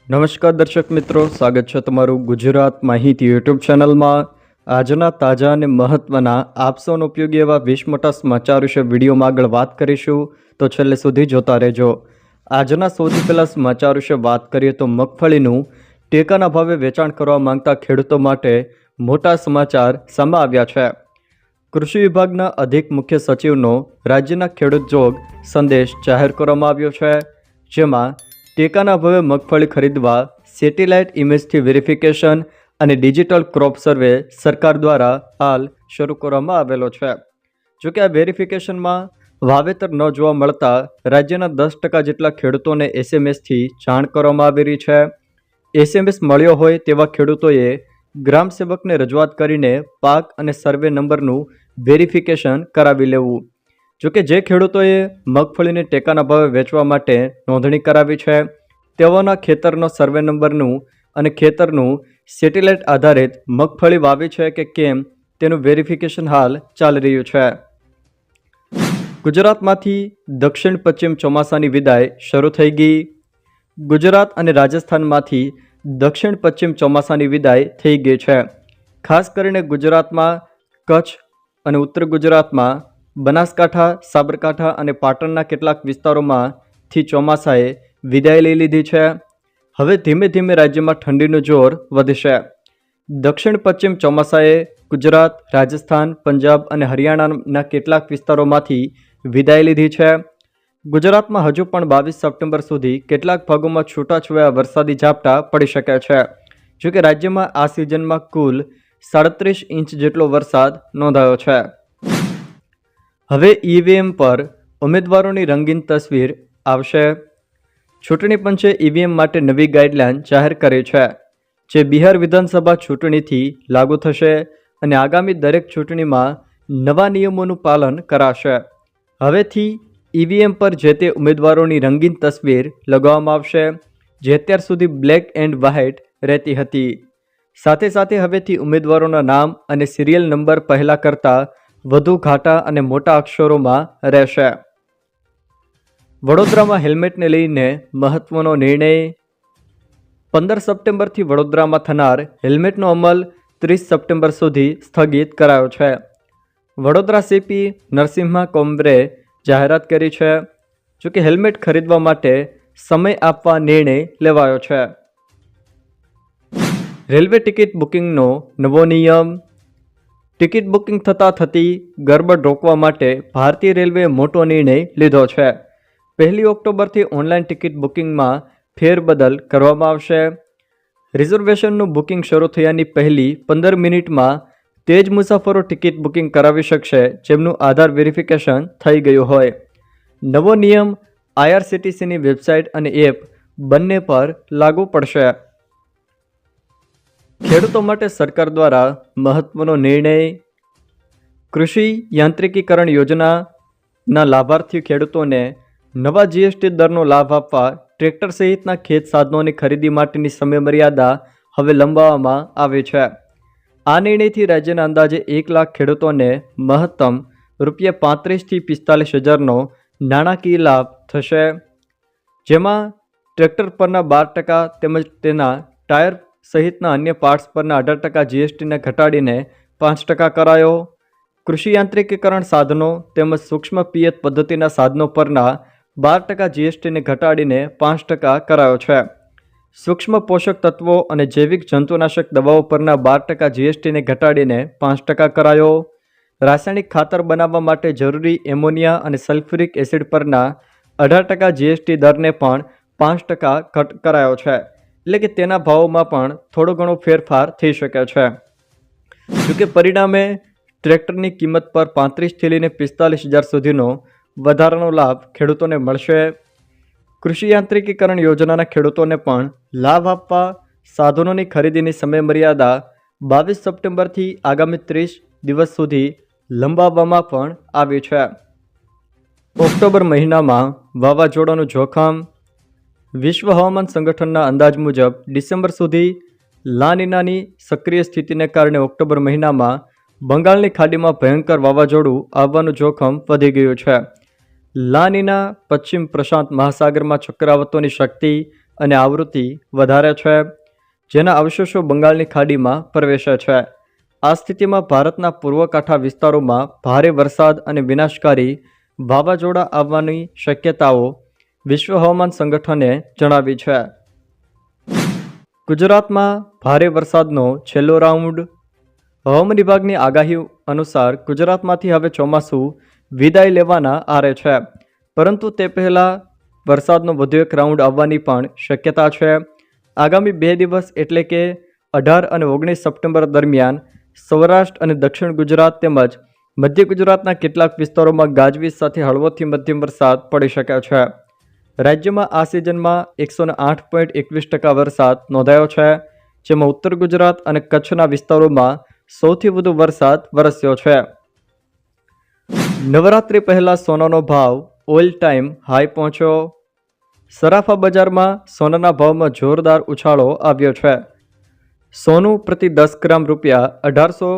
નમસ્કાર દર્શક મિત્રો, સ્વાગત છે તમારું ગુજરાત માહિતી યુટ્યુબ ચેનલમાં। આજના તાજા અને મહત્વના આપ સૌનો ઉપયોગી એવા 20 મોટા સમાચાર વિશે વિડીયોમાં આગળ વાત કરીશું, તો છેલ્લે સુધી જોતા રહેજો। આજના સૌથી પહેલા સમાચાર વિશે વાત કરીએ તો મગફળીનું ટેકાના ભાવે વેચાણ કરવા માંગતા ખેડૂતો માટે મોટા સમાચાર સામે આવ્યા છે। કૃષિ વિભાગના અધિક મુખ્ય સચિવનો રાજ્યના ખેડૂત જોગ સંદેશ જાહેર કરવામાં આવ્યો છે, જેમાં ટેકાના ભાવે મગફળી ખરીદવા સેટેલાઇટ ઇમેજથી વેરિફિકેશન અને ડિજિટલ ક્રોપ સર્વે સરકાર દ્વારા હાલ શરૂ કરવામાં આવેલો છે। જોકે આ વેરિફિકેશનમાં વાવેતર ન જોવા મળતા રાજ્યના 10% જેટલા ખેડૂતોને એસએમએસથી જાણ કરવામાં આવી રહી છે। એસએમએસ મળ્યો હોય તેવા ખેડૂતોએ ગ્રામ સેવકને રજૂઆત કરીને પાક અને સર્વે નંબરનું વેરિફિકેશન કરાવી લેવું। જોકે જે ખેડૂતોએ મગફળીને ટેકાના ભાવે વેચવા માટે નોંધણી કરાવી છે તેઓના ખેતરનો સર્વે નંબરનું અને ખેતરનું સેટેલાઇટ આધારિત મગફળી વાવી છે કે કેમ તેનું વેરિફિકેશન હાલ ચાલી રહ્યું છે। ગુજરાતમાંથી દક્ષિણ પશ્ચિમ ચોમાસાની વિદાય શરૂ થઈ ગઈ। ગુજરાત અને રાજસ્થાનમાંથી દક્ષિણ પશ્ચિમ ચોમાસાની વિદાય થઈ ગઈ છે। ખાસ કરીને ગુજરાતમાં કચ્છ અને ઉત્તર ગુજરાતમાં બનાસકાંઠા, સાબરકાંઠા અને પાટણના કેટલાક વિસ્તારોમાંથી ચોમાસાએ વિદાય લઈ લીધી છે। હવે ધીમે ધીમે રાજ્યમાં ઠંડીનું જોર વધશે। દક્ષિણ પશ્ચિમ ચોમાસાએ ગુજરાત, રાજસ્થાન, પંજાબ અને હરિયાણાના કેટલાક વિસ્તારોમાંથી વિદાય લીધી છે। ગુજરાતમાં હજુ પણ 22 સપ્ટેમ્બર સુધી કેટલાક ભાગોમાં છૂટાછવાયા વરસાદી ઝાપટા પડી શકે છે। જોકે રાજ્યમાં આ સિઝનમાં કુલ 37 ઇંચ જેટલો વરસાદ નોંધાયો છે। હવે ઈવીએમ પર ઉમેદવારોની રંગીન તસવીર આવશે। ચૂંટણી પંચે ઈવીએમ માટે નવી ગાઈડલાઈન જાહેર કરી છે, જે બિહાર વિધાનસભા ચૂંટણીથી લાગુ થશે અને આગામી દરેક ચૂંટણીમાં નવા નિયમોનું પાલન કરાશે। હવેથી ઈવીએમ પર જે તે ઉમેદવારોની રંગીન તસવીર લગાવવામાં આવશે, જે અત્યાર સુધી બ્લેક એન્ડ વ્હાઇટ રહેતી હતી। સાથે સાથે હવેથી ઉમેદવારોના નામ અને સિરિયલ નંબર પહેલા કરતાં વધુ ઘાટા અને મોટા અક્ષરોમાં રહેશે। વડોદરામાં હેલ્મેટને લઈને મહત્વનો નિર્ણય। 15 સપ્ટેમ્બરથી વડોદરામાં થનાર હેલ્મેટનો અમલ 30 સપ્ટેમ્બર સુધી સ્થગિત કરાયો છે। વડોદરા સીપી નરસિમ્હા કોમ્બરે જાહેરાત કરી છે। જોકે હેલ્મેટ ખરીદવા માટે સમય આપવા નિર્ણય લેવાયો છે। રેલવે ટિકિટ બુકિંગનો નવો નિયમ। ટિકિટ બુકિંગ થતાં થતી ગરબડ રોકવા માટે ભારતીય રેલવેએ મોટો નિર્ણય લીધો છે। 1 ઓક્ટોબરથી ઓનલાઈન ટિકિટ બુકિંગમાં ફેરબદલ કરવામાં આવશે। રિઝર્વેશનનું બુકિંગ શરૂ થયાની પહેલી 15 મિનિટમાં તે જ મુસાફરો ટિકિટ બુકિંગ કરાવી શકશે જેમનું આધાર વેરિફિકેશન થઈ ગયું હોય। નવો નિયમ આઈઆરસીટીસીની વેબસાઇટ અને એપ બંને પર લાગુ પડશે। ખેડૂતો માટે સરકાર દ્વારા મહત્વનો નિર્ણય। કૃષિ યાંત્રિકીકરણ યોજનાના લાભાર્થી ખેડૂતોને નવા જીએસટી દરનો લાભ આપવા ટ્રેક્ટર સહિતના ખેત સાધનોની ખરીદી માટેની સમયમર્યાદા હવે લંબાવવામાં આવી છે। આ નિર્ણયથી રાજ્યના અંદાજે 1 લાખ ખેડૂતોને મહત્તમ ₹35,000 થી 45,000નો નાણાકીય લાભ થશે, જેમાં ટ્રેક્ટર પરના 12% તેમજ તેના ટાયર સહિતના અન્ય પાર્ટ્સ પરના 18% જીએસટીને ઘટાડીને 5% કરાયો। કૃષિ યાંત્રિકીકરણ સાધનો તેમજ સૂક્ષ્મ પિયત પદ્ધતિના સાધનો પરના 12% જીએસટીને ઘટાડીને 5% કરાયો છે। સૂક્ષ્મ પોષક તત્વો અને જૈવિક જંતુનાશક દવાઓ પરના 12% જીએસટીને ઘટાડીને 5% કરાયો। રાસાયણિક ખાતર બનાવવા માટે જરૂરી એમોનિયા અને સલ્ફ્યુરિક એસિડ પરના 18% જીએસટી દરને પણ 5% ઘટ કરાયો છે, એટલે કે તેના ભાવોમાં પણ થોડો ઘણો ફેરફાર થઈ શકે છે। જોકે પરિણામે ટ્રેક્ટરની કિંમત પર 35,000 થી લઈને 45,000 સુધીનો વધારાનો લાભ ખેડૂતોને મળશે। કૃષિ યાંત્રિકીકરણ યોજનાના ખેડૂતોને પણ લાભ આપવા સાધનોની ખરીદીની સમયમર્યાદા 22 સપ્ટેમ્બરથી આગામી 30 દિવસ સુધી લંબાવવામાં પણ આવી છે। ઓક્ટોબર મહિનામાં વાવાઝોડાનું જોખમ। વિશ્વ હવામાન સંગઠનના અંદાજ મુજબ ડિસેમ્બર સુધી લા નીનાની સક્રિય સ્થિતિને કારણે ઓક્ટોબર મહિનામાં બંગાળની ખાડીમાં ભયંકર વાવાઝોડું આવવાનું જોખમ વધી ગયું છે। લા નીના પશ્ચિમ પ્રશાંત મહાસાગરમાં ચક્રાવાતોની શક્તિ અને આવૃત્તિ વધારે છે, જેના અવશેષો બંગાળની ખાડીમાં પ્રવેશે છે. આ સ્થિતિમાં ભારતના પૂર્વ કાંઠા વિસ્તારોમાં ભારે વરસાદ અને વિનાશકારી વાવાઝોડા આવવાની શક્યતાઓ વિશ્વ હવામાન સંગઠને જણાવી છે. ગુજરાતમાં ભારે વરસાદનો છેલ્લો રાઉન્ડ. હવામાન વિભાગની આગાહી અનુસાર ગુજરાતમાંથી હવે ચોમાસું વિદાય લેવાના આરે છે, પરંતુ તે પહેલાં વરસાદનો વધુ એક રાઉન્ડ આવવાની પણ શક્યતા છે. આગામી 2 દિવસ એટલે કે 18 અને 19 સપ્ટેમ્બર દરમિયાન સૌરાષ્ટ્ર અને દક્ષિણ ગુજરાત તેમજ મધ્ય ગુજરાતના કેટલાક વિસ્તારોમાં ગાજવીજ સાથે હળવોથી મધ્યમ વરસાદ પડી શકે છે. રાજ્યમાં આ સિઝનમાં 108.21% વરસાદ નોંધાયો છે, જેમાં ઉત્તર ગુજરાત અને કચ્છના વિસ્તારોમાં સૌથી વધુ વરસાદ વરસ્યો છે. નવરાત્રિ પહેલા સોનાનો ભાવ ઓલ ટાઈમ હાઈ પહોંચ્યો. સરાફા બજારમાં સોનાના ભાવમાં જોરદાર ઉછાળો આવ્યો છે. સોનું પ્રતિ 10 ગ્રામ ₹1800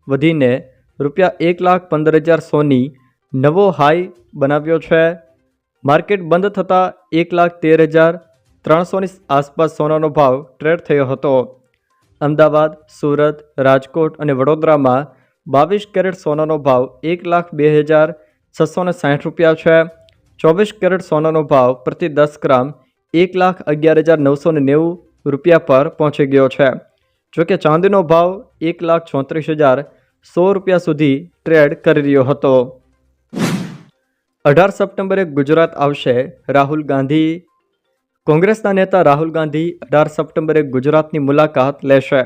વધીને ₹1,15,100ની નવો હાઈ બનાવ્યો છે. માર્કેટ બંધ થતાં 1,13,300ની આસપાસ સોનાનો ભાવ ટ્રેડ થયો હતો. અમદાવાદ, સુરત, રાજકોટ અને વડોદરામાં 22 કેરેટ સોનાનો ભાવ ₹1,02,660 છે. 24 કેરેટ સોનાનો ભાવ પ્રતિ 10 ગ્રામ ₹1,11,990 પર પહોંચી ગયો છે. જોકે ચાંદીનો ભાવ ₹1,34,100 સુધી ટ્રેડ કરી રહ્યો હતો. 18 સપ્ટેમ્બરે ગુજરાત આવશે રાહુલ ગાંધી. કોંગ્રેસના નેતા રાહુલ ગાંધી 18 સપ્ટેમ્બરે ગુજરાતની મુલાકાત લેશે.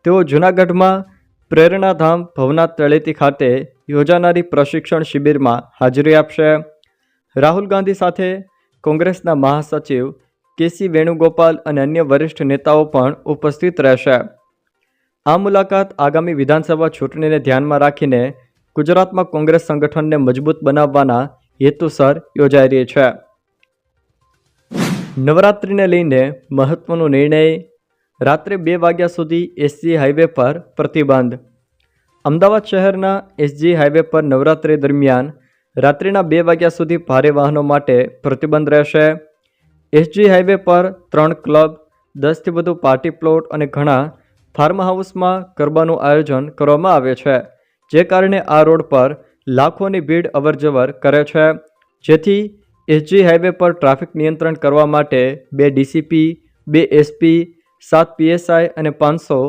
તેઓ જૂનાગઢમાં પ્રેરણાધામ ભવનાથ તળેટી ખાતે યોજાનારી પ્રશિક્ષણ શિબિરમાં હાજરી આપશે. રાહુલ ગાંધી સાથે કોંગ્રેસના મહાસચિવ કેસી વેણુગોપાલ અને અન્ય વરિષ્ઠ નેતાઓ પણ ઉપસ્થિત રહેશે. આ મુલાકાત આગામી વિધાનસભા ચૂંટણીને ધ્યાનમાં રાખીને ગુજરાતમાં કોંગ્રેસ સંગઠનને મજબૂત બનાવવાના હેતુસર યોજાઈ રહી છે. નવરાત્રિને લઈને મહત્વનો નિર્ણય. રાત્રે 2 વાગ્યા સુધી એસજી હાઈવે પર પ્રતિબંધ. અમદાવાદ શહેરના એસજી હાઈવે પર નવરાત્રિ દરમિયાન રાત્રિના 2 વાગ્યા સુધી ભારે વાહનો માટે પ્રતિબંધ રહેશે. એસજી હાઈવે પર 3 ક્લબ, 10થી વધુ પાર્ટી પ્લોટ અને ઘણા ફાર્મ હાઉસમાં ગરબાનું આયોજન કરવામાં આવે છે, જે કારણે આ રોડ પર લાખોની ભીડ અવરજવર કરે છે. જેથી એસજી હાઈવે પર ટ્રાફિક નિયંત્રણ કરવા માટે 2 ડીસીપી, 2 એસપી, 7 પીએસઆઈ અને 500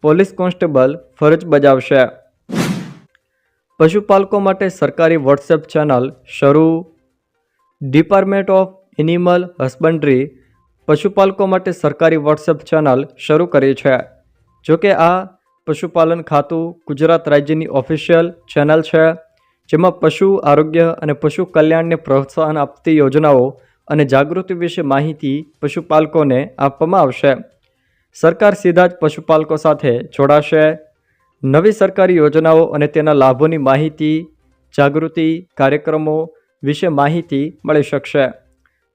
પોલીસ કોન્સ્ટેબલ ફરજ બજાવશે. પશુપાલકો માટે સરકારી વોટ્સએપ ચેનલ શરૂ. ડિપાર્ટમેન્ટ ઓફ એનિમલ હસબન્ડરી પશુપાલકો માટે સરકારી વોટ્સએપ ચેનલ શરૂ કરી છે. જોકે આ પશુપાલન ખાતું ગુજરાત રાજ્યની ઓફિશિયલ ચેનલ છે, જેમાં પશુ આરોગ્ય અને પશુ કલ્યાણને પ્રોત્સાહન આપતી યોજનાઓ અને જાગૃતિ વિશે માહિતી પશુપાલકોને આપવામાં આવશે. સરકાર સીધા જ પશુપાલકો સાથે જોડાશે. નવી સરકારી યોજનાઓ અને તેના લાભોની માહિતી, જાગૃતિ કાર્યક્રમો વિશે માહિતી મળી શકશે.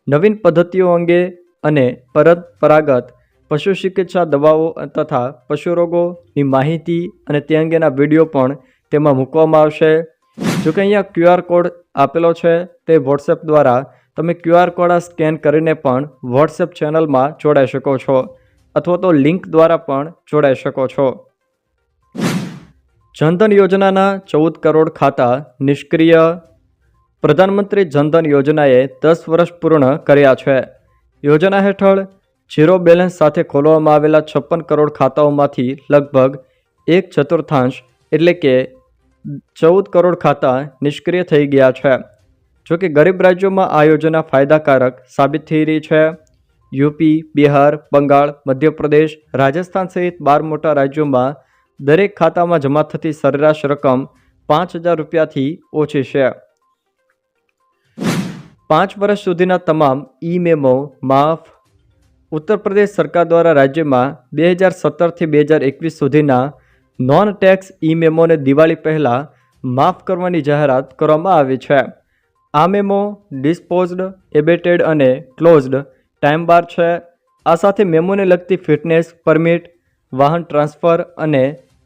નવીન પદ્ધતિઓ અંગે અને પરંપરાગત પશુ ચિકિત્સા દવાઓ તથા પશુ રોગોની માહિતી અને તે અંગેના વિડીયો પણ તેમાં મૂકવામાં આવશે. જોકે અહીંયા QR કોડ આપેલો છે, તે વોટ્સએપ દ્વારા તમે QR કોડ સ્કેન કરીને પણ વોટ્સએપ ચેનલમાં જોડાઈ શકો છો, અથવા તો લિંક દ્વારા પણ જોડાઈ શકો છો. જનધન યોજનાના 14 કરોડ ખાતા નિષ્ક્રિય. પ્રધાનમંત્રી જનધન યોજનાએ 10 વર્ષ પૂર્ણ કર્યા છે. યોજના હેઠળ ઝીરો બેલેન્સ સાથે ખોલવામાં આવેલા 56 કરોડ ખાતાઓમાંથી લગભગ 1/4 એટલે કે 14 કરોડ ખાતા નિષ્ક્રિય થઈ ગયા છે. જોકે ગરીબ રાજ્યોમાં આ યોજના ફાયદાકારક સાબિત થઈ રહી છે. યુપી, બિહાર, બંગાળ, મધ્યપ્રદેશ, રાજસ્થાન સહિત 12 મોટા રાજ્યોમાં દરેક ખાતામાં જમા થતી સરેરાશ રકમ ₹5,000થી ઓછી છે. 5 વર્ષ સુધીના તમામ ઈ-મેમો માફ. ઉત્તર પ્રદેશ સરકાર દ્વારા રાજ્યમાં 2017થી 2021 સુધીના નોન ટેક્સ ઈ-મેમોને દિવાળી પહેલાં માફ કરવાની જાહેરાત કરવામાં આવી છે. આ મેમો ડિસ્પોઝડ, એબેટેડ અને ક્લોઝડ ટાઈમ બાર છે. આ સાથે મેમોને લગતી ફિટનેસ પરમિટ, વાહન ટ્રાન્સફર અને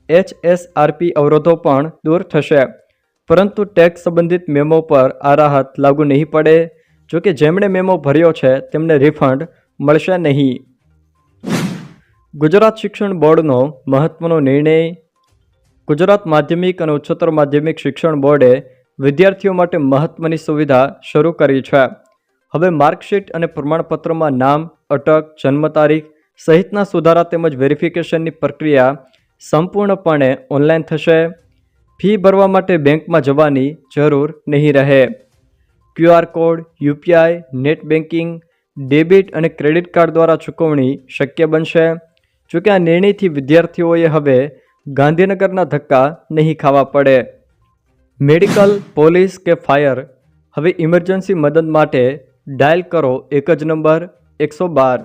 HSRP અવરોધો પણ દૂર થશે. પરંતુ ટેક્સ સંબંધિત મેમો પર આ રાહત લાગુ નહીં પડે. જોકે જેમણે મેમો ભર્યો છે તેમને રિફંડ મળશે નહીં. ગુજરાત શિક્ષણ બોર્ડનો મહત્વનો નિર્ણય. ગુજરાત માધ્યમિક અને ઉચ્ચતર માધ્યમિક શિક્ષણ બોર્ડે વિદ્યાર્થીઓ માટે મહત્વની સુવિધા શરૂ કરી છે. હવે માર્કશીટ અને પ્રમાણપત્રમાં નામ, અટક, જન્મ તારીખ સહિતના સુધારા તેમજ વેરિફિકેશનની પ્રક્રિયા સંપૂર્ણપણે ઓનલાઈન થશે. ફી ભરવા માટે બેંકમાં જવાની જરૂર નહીં રહે. QR code, UPI, net banking, debit અને ક્રેડિટ કાર્ડ દ્વારા ચૂકવણી શક્ય બનશે. જોકે આ નિર્ણયથી વિદ્યાર્થીઓએ હવે ગાંધીનગરના ધક્કા નહીં ખાવા પડે. મેડિકલ, પોલીસ કે ફાયર, હવે ઇમરજન્સી મદદ માટે ડાયલ કરો એક જ નંબર 112.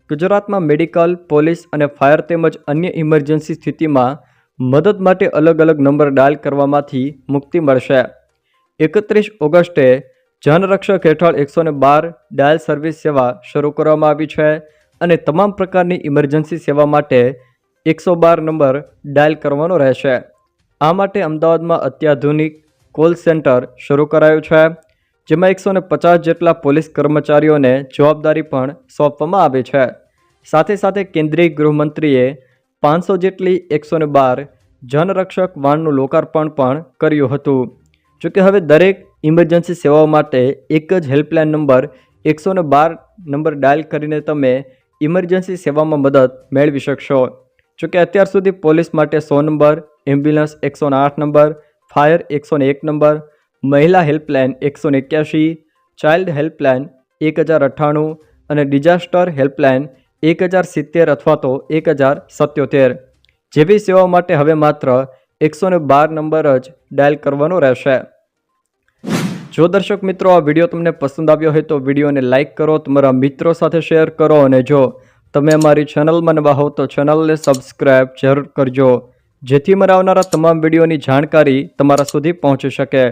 ગુજરાતમાં મેડિકલ, પોલીસ અને ફાયર તેમજ અન્ય ઇમરજન્સી સ્થિતિમાં મદદ માટે અલગ અલગ નંબર ડાયલ કરવામાંથી મુક્તિ મળશે. 31 ઓગસ્ટે જનરક્ષક હેઠળ 112 ડાયલ સર્વિસ સેવા શરૂ કરવામાં આવી છે અને તમામ પ્રકારની ઇમરજન્સી સેવા માટે 112 નંબર ડાયલ કરવાનો રહેશે. આ માટે અમદાવાદમાં અત્યાધુનિક કોલ સેન્ટર શરૂ કરાયું છે, જેમાં 150 જેટલા પોલીસ કર્મચારીઓને જવાબદારી પણ સોંપવામાં આવી છે. સાથે સાથે કેન્દ્રીય ગૃહમંત્રીએ 500 જેટલી 112 જનરક્ષક વાનનું લોકાર્પણ પણ કર્યું હતું. જોકે હવે દરેક ઇમરજન્સી સેવાઓ માટે એક જ હેલ્પલાઇન નંબર 112 નંબર ડાયલ કરીને તમે ઇમરજન્સી સેવામાં મદદ મેળવી શકશો. જોકે અત્યાર સુધી પોલીસ માટે 100 number, ambulance 108 number, fire 101 number, મહિલા હેલ્પલાઇન 181, ચાઇલ્ડ હેલ્પલાઇન 1098 અને ડિઝાસ્ટર હેલ્પલાઇન 1070 અથવા તો 1077 જેવી સેવાઓ માટે હવે માત્ર 112 નંબર જ ડાયલ કરવાનો રહેશે. જો દર્શક મિત્રો આ વિડીયો તમને પસંદ આવ્યો હોય તો વિડીયોને લાઇક કરો, તમારા મિત્રો સાથે શેર કરો અને જો તમે અમારી ચેનલમાં નવા હો તો ચેનલને સબસ્ક્રાઈબ જરૂર કરજો, જેથી મારા આવનારા તમામ વિડીયોની જાણકારી તમારા સુધી પહોંચી શકે.